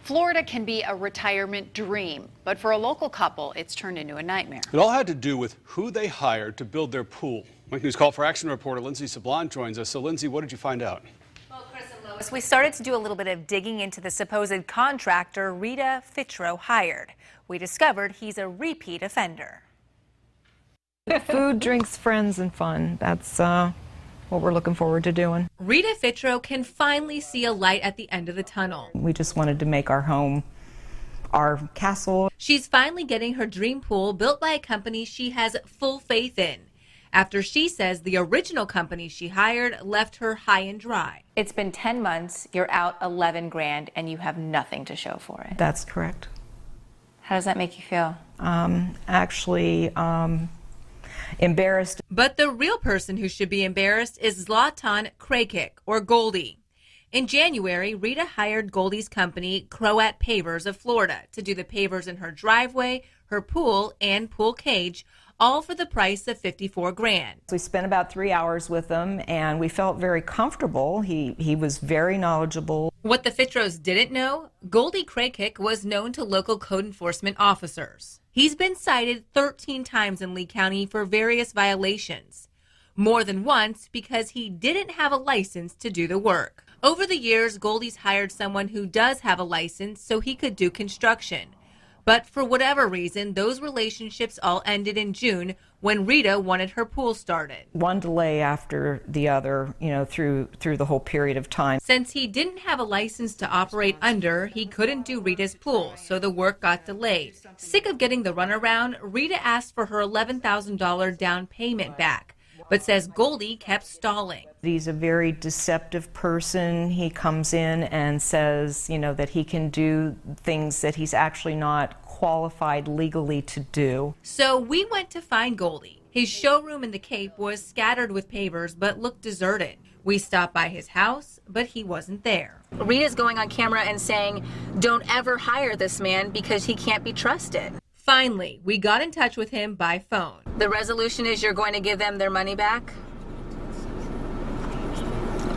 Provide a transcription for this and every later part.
Florida can be a retirement dream, but for a local couple, it's turned into a nightmare. It all had to do with who they hired to build their pool. Wink News Call for Action reporter Lindsay Sablon joins us. So, Lindsay, what did you find out? Well, Chris and Lois, we started to do a little bit of digging into the supposed contractor Rita Fitro hired. We discovered he's a repeat offender. Food, drinks, friends, and fun. That's what we're looking forward to doing. Rita Fitro can finally see a light at the end of the tunnel. We just wanted to make our home our castle. She's finally getting her dream pool built by a company she has full faith in, after she says the original company she hired left her high and dry. It's been 10 months, you're out 11 grand, and you have nothing to show for it. That's correct. How does that make you feel? Actually, embarrassed. But the real person who should be embarrassed is Zlatan Krakic, or Goldie. In January, Rita hired Goldie's company, Croat Pavers of Florida, to do the pavers in her driveway, her pool, and pool cage, all for the price of 54 grand. We spent about 3 hours with him, and we felt very comfortable. He was very knowledgeable. What the Fitros didn't know, Goldie Krakic was known to local code enforcement officers. He's been cited 13 times in Lee County for various violations, more than once because he didn't have a license to do the work. Over the years, Goldie's hired someone who does have a license so he could do construction. But for whatever reason, those relationships all ended in June when Rita wanted her pool started. One delay after the other, through the whole period of time. Since he didn't have a license to operate under, he couldn't do Rita's pool, so the work got delayed. Sick of getting the runaround, Rita asked for her $11,000 down payment back, but says Goldie kept stalling. He's a very deceptive person. He comes in and says, that he can do things that he's actually not qualified legally to do. So we went to find Goldie. His showroom in the Cape was scattered with pavers but looked deserted. We stopped by his house, but he wasn't there. Rita's going on camera and saying, don't ever hire this man because he can't be trusted. Finally, we got in touch with him by phone. The resolution is you're going to give them their money back?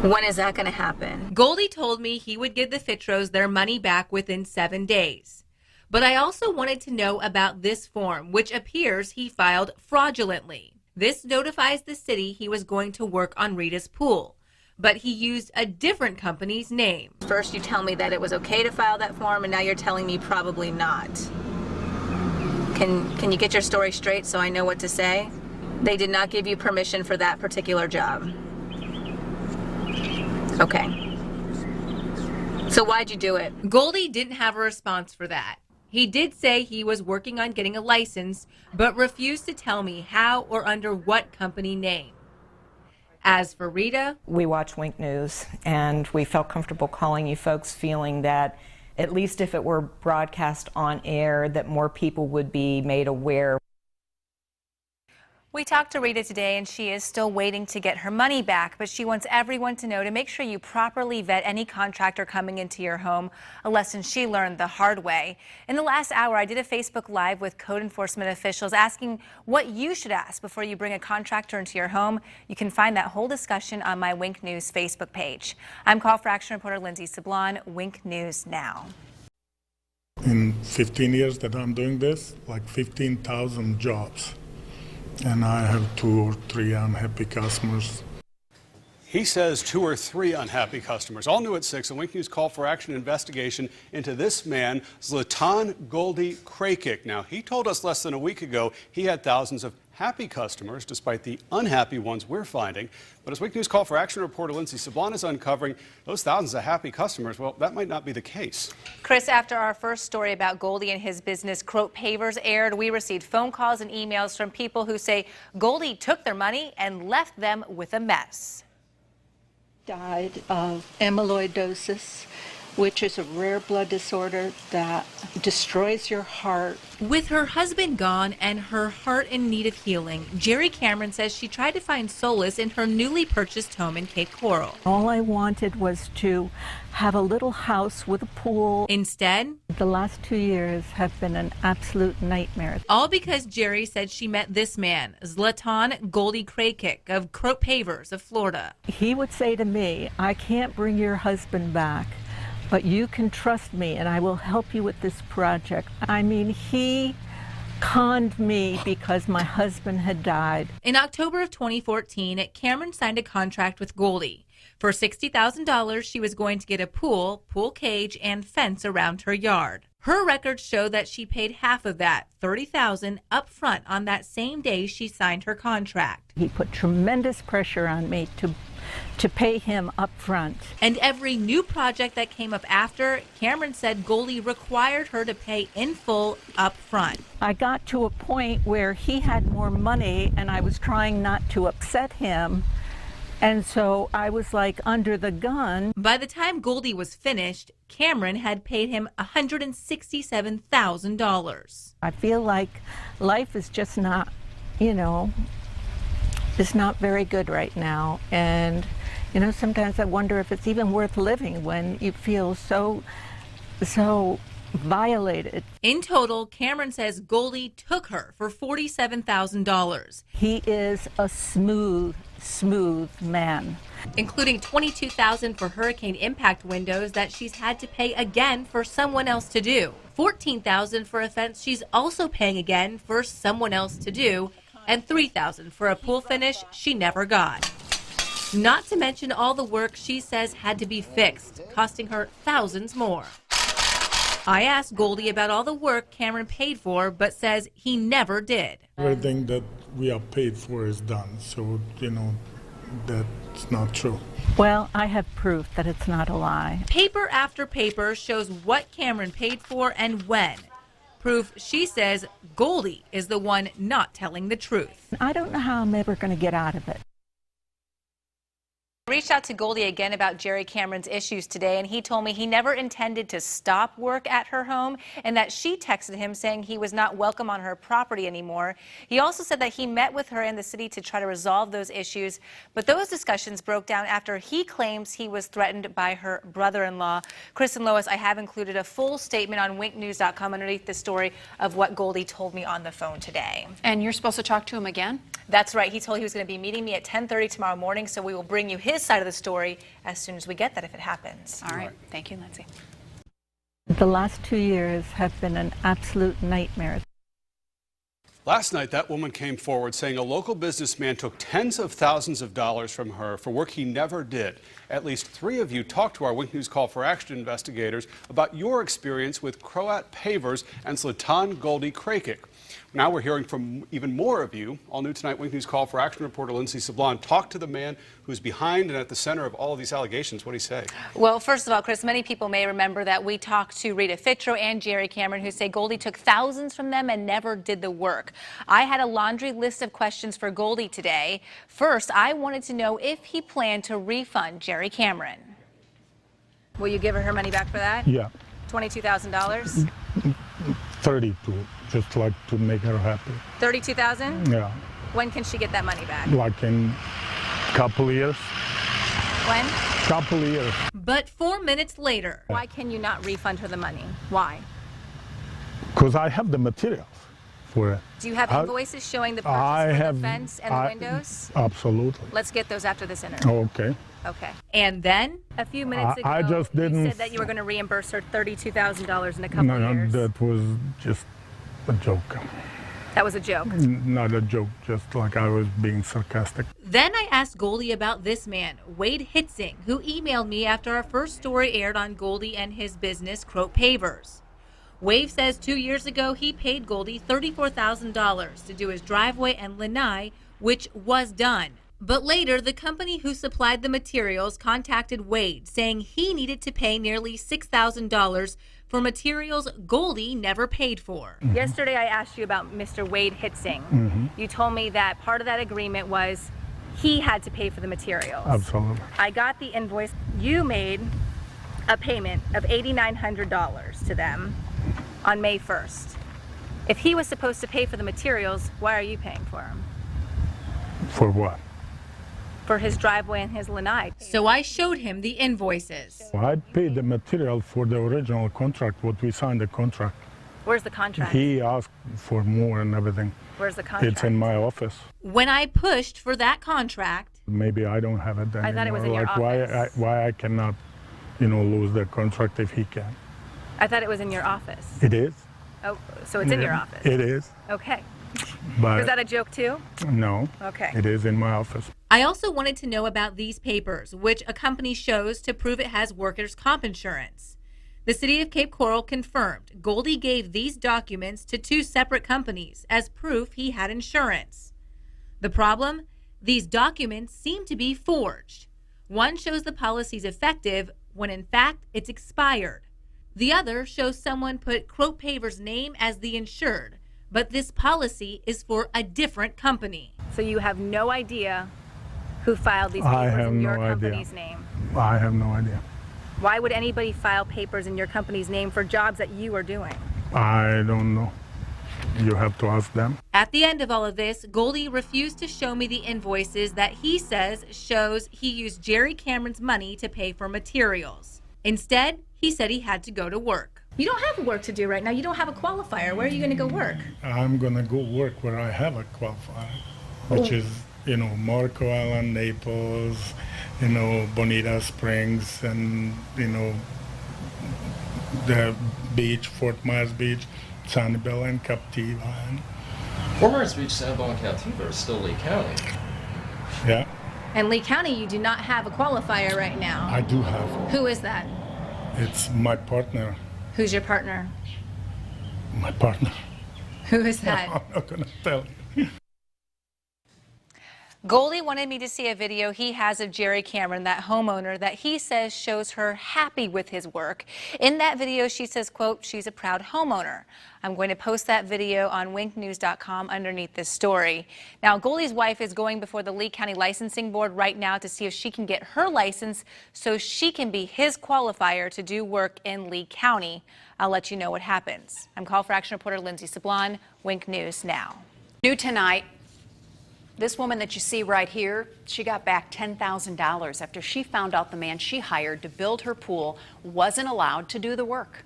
When is that going to happen? Goldie told me he would give the Fitros their money back within 7 days. But I also wanted to know about this form, which appears he filed fraudulently. This notifies the city he was going to work on Rita's pool, but he used a different company's name. First you tell me that it was okay to file that form, and now you're telling me probably not. Can you get your story straight so I know what to say? They did not give you permission for that particular job. Okay. So why'd you do it? Goldie didn't have a response for that. He did say he was working on getting a license, but refused to tell me how or under what company name. As for Rita, we watch Wink News, and we felt comfortable calling you folks, feeling that at least if it were broadcast on air, that more people would be made aware. we talked to Rita today, and she is still waiting to get her money back, but she wants everyone to know to make sure you properly vet any contractor coming into your home, a lesson she learned the hard way. In the last hour, I did a Facebook Live with code enforcement officials asking what you should ask before you bring a contractor into your home. You can find that whole discussion on my Wink News Facebook page. I'm Call for Action reporter Lindsay Sablon, Wink News Now. In 15 years that I'm doing this, like 15,000 jobs. And I have 2 or 3 unhappy customers. He says 2 or 3 unhappy customers. All new at 6, a Wink News Call for Action investigation into this man, Zlatan Goldie Krakic. Now, he told us less than a week ago he had thousands of happy customers, despite the unhappy ones we're finding. But as Wink News Call for Action reporter Lindsay Sablon is uncovering, those thousands of happy customers, well, that might not be the case. Chris, after our first story about Goldie and his business, Croat Pavers, aired, we received phone calls and emails from people who say Goldie took their money and left them with a mess. Died of amyloidosis, which is a rare blood disorder that destroys your heart. With her husband gone and her heart in need of healing, Jerry Cameron says she tried to find solace in her newly purchased home in Cape Coral. All I wanted was to have a little house with a pool. Instead, the last 2 years have been an absolute nightmare. All because Jerry said she met this man, Zlatan Goldie Krakic of Croat Pavers of Florida. He would say to me, I can't bring your husband back, but you can trust me and I will help you with this project. I mean, he conned me because my husband had died. In October of 2014, Cameron signed a contract with Goldie. For $60,000, she was going to get a pool cage, and fence around her yard. Her records show that she paid half of that, $30,000, up front on that same day she signed her contract. He put tremendous pressure on me to pay him up front. And every new project that came up after, Cameron said Goldie required her to pay in full up front. I got to a point where he had more money and I was trying not to upset him. And so I was like under the gun. By the time Goldie was finished, Cameron had paid him $167,000. I feel like life is just not, it's not very good right now. And, sometimes I wonder if it's even worth living when you feel so violated. In total, Cameron says Goldie took her for $47,000. He is a smooth man. Including $22,000 for hurricane impact windows that she's had to pay again for someone else to do. $14,000 for a fence she's also paying again for someone else to do. And $3,000 for a pool finish she never got. Not to mention all the work she says had to be fixed, costing her thousands more. I asked Goldie about all the work Cameron paid for, but says he never did. Everything that we are paid for is done, so, that's not true. Well, I have proof that it's not a lie. Paper after paper shows what Cameron paid for and when. Proof she says Goldie is the one not telling the truth. I don't know how I'm ever going to get out of it. I reached out to Goldie again about Jerry Cameron's issues today, and he told me he never intended to stop work at her home and that she texted him saying he was not welcome on her property anymore. He also said that he met with her in the city to try to resolve those issues, but those discussions broke down after he claims he was threatened by her brother-in-law. Chris and Lois, I have included a full statement on winknews.com underneath the story of what Goldie told me on the phone today. And you're supposed to talk to him again? That's right. He told he was going to be meeting me at 10:30 tomorrow morning, so we will bring you his side of the story as soon as we get that, if it happens. All right. Thank you, Lindsay. The last 2 years have been an absolute nightmare. Last night, that woman came forward saying a local businessman took tens of thousands of dollars from her for work he never did. At least 3 of you talked to our Wink News Call for Action investigators about your experience with Croat Pavers and Zlatan Goldie Krakic. Now we're hearing from even more of you. All new tonight, Wink News Call for Action reporter Lindsay Sablon talked to the man who's behind and at the center of all of these allegations. What did he say? Well, first of all, Chris, many people may remember that we talked to Rita Fitro and Jerry Cameron, who say Goldie took thousands from them and never did the work. I had a laundry list of questions for Goldie today. First, I wanted to know if he planned to refund Jerry Cameron. Will you give her money back for that? Yeah, $22,000? 32, just like to make her happy. $32,000? Yeah, When can she get that money back? like in couple years. When? Couple years. But 4 minutes later, Why can you not refund her the money? Why? Because I have the materials for it. Do you have invoices showing the purchase for the fence and the windows? Absolutely. Let's get those after this interview. Okay. Okay. and then A few minutes ago, I just you didn't- said that you were going to reimburse her $32,000 in a couple No, years. that was just a joke. That was a joke. Not a joke, just like I was being sarcastic. Then I asked Goldie about this man, Wade Hitzing, who emailed me after our first story aired on Goldie and his business, Croat Pavers. Wade says 2 years ago he paid Goldie $34,000 to do his driveway and lanai, which was done. But later, the company who supplied the materials contacted Wade, saying he needed to pay nearly $6,000 for materials Goldie never paid for. Yesterday, I asked you about Mr. Wade Hitzing. You told me that part of that agreement was he had to pay for the materials. Absolutely. I got the invoice. You made a payment of $8,900 to them on May 1st. If he was supposed to pay for the materials, why are you paying for him? For what? For his driveway and his lanai. So I showed him the invoices. I paid the material for the original contract, what we signed the contract. Where's the contract? He asked for more and everything. Where's the contract? It's in my office. When I pushed for that contract, Maybe I don't have it then. I thought it was in your like office. why I cannot lose their contract if he can. I thought it was in your office. It is. Oh, so it's in your office. It is. Okay. But Was that a joke too? no, Okay. it is in my office. I also wanted to know about these papers, which a company shows to prove it has workers' comp insurance. The city of Cape Coral confirmed Goldie gave these documents to two separate companies as proof he had insurance. The problem? These documents seem to be forged. One shows the policy's effective when in fact it's expired. The other shows someone put Croat Pavers' name as the insured, but this policy is for a different company. So you have no idea who filed these I papers have in your no idea. company's name? I have no idea. Why would anybody file papers in your company's name for jobs that you are doing? I don't know. You have to ask them. At the end of all of this, Goldie refused to show me the invoices that he says shows he used Jerry Cameron's money to pay for materials. Instead, he said he had to go to work. You don't have work to do right now. You don't have a qualifier. Where are you going to go work? I'm going to go work where I have a qualifier, which is, Marco Island, Naples, Bonita Springs, and, the beach, Fort Myers Beach, Sanibel, and Captiva. Fort Myers Beach, Sanibel, and Captiva are still Lee County. Yeah, In Lee County, you do not have a qualifier right now. I do have. Who is that? It's my partner. Who's your partner? My partner. Who is that? I'm not going to tell you. Goldie wanted me to see a video he has of Jerry Cameron, that homeowner that he says shows her happy with his work. In that video, she says, quote, she's a proud homeowner. I'm going to post that video on winknews.com underneath this story. Now, Goldie's wife is going before the Lee County Licensing Board right now to see if she can get her license so she can be his qualifier to do work in Lee County. I'll let you know what happens. I'm Call for Action reporter Lindsay Sablon, Wink News Now. New tonight, this woman that you see right here, she got back $10,000 after she found out the man she hired to build her pool wasn't allowed to do the work.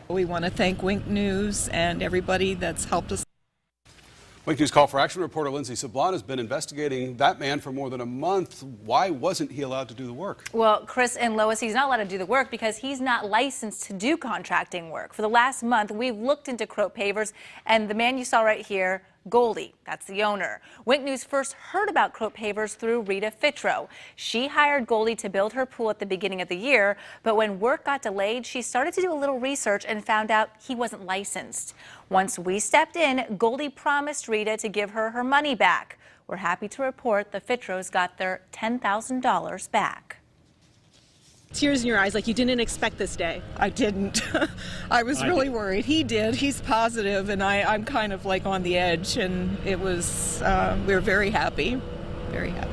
We want to thank Wink News and everybody that's helped us. Wink News Call for Action reporter Lindsay Sablon has been investigating that man for more than a month. Why wasn't he allowed to do the work? Well, Chris and Lois, he's not allowed to do the work because he's not licensed to do contracting work. For the last month, we've looked into Croat Pavers, and the man you saw right here, Goldie, that's the owner. Wink News first heard about Croat Pavers through Rita Fitro. She hired Goldie to build her pool at the beginning of the year, but when work got delayed, she started to do a little research and found out he wasn't licensed. Once we stepped in, Goldie promised Rita to give her her money back. We're happy to report the Fitros got their $10,000 back. Tears in your eyes, like you didn't expect this day. I didn't. I was really worried. He did. He's positive, and I'm kind of like on the edge, and it was, we were very happy, very happy.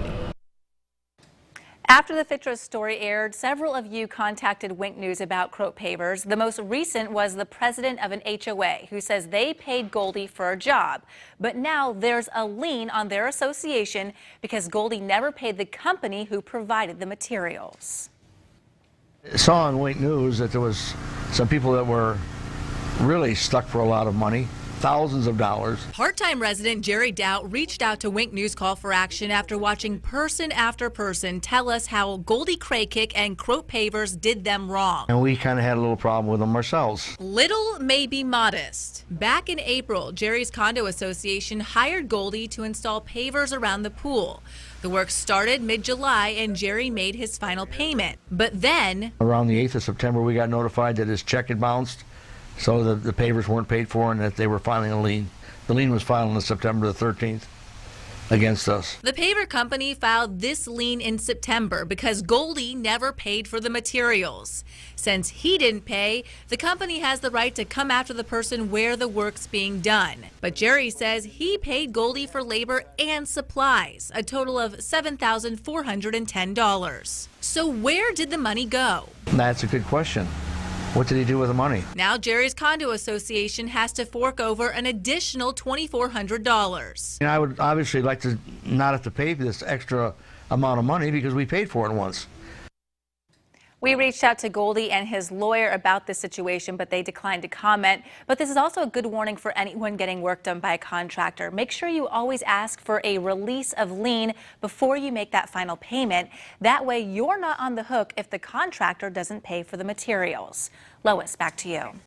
After the Fitros story aired, several of you contacted Wink News about Croat Pavers. The most recent was the president of an HOA who says they paid Goldie for a job. But now there's a lien on their association because Goldie never paid the company who provided the materials. Saw on Wink News that there was some people that were really stuck for a lot of money, thousands of dollars. Part-time resident Jerry Doubt reached out to Wink News Call for Action after watching person after person tell us how Goldie Craykick and Croat Pavers did them wrong. And we kind of had a little problem with them ourselves. Little may be modest. Back in April, Jerry's condo association hired Goldie to install pavers around the pool. The work started mid-July and Jerry made his final payment. But then, around the 8th of September, we got notified that his check had bounced, so the pavers weren't paid for and that they were filing a lien. The lien was filed on September the 13th against us. the paver company filed this lien in September because Goldie never paid for the materials. Since he didn't pay, the company has the right to come after the person where the work's being done. But Jerry says he paid Goldie for labor and supplies, a total of $7,410. So where did the money go? That's a good question. What did he do with the money? Now Jerry's condo association has to fork over an additional $2,400. I would obviously like to not have to pay for this extra amount of money because we paid for it once. We reached out to Goldie and his lawyer about this situation, but they declined to comment. But this is also a good warning for anyone getting work done by a contractor. Make sure you always ask for a release of lien before you make that final payment. That way you're not on the hook if the contractor doesn't pay for the materials. Lois, back to you.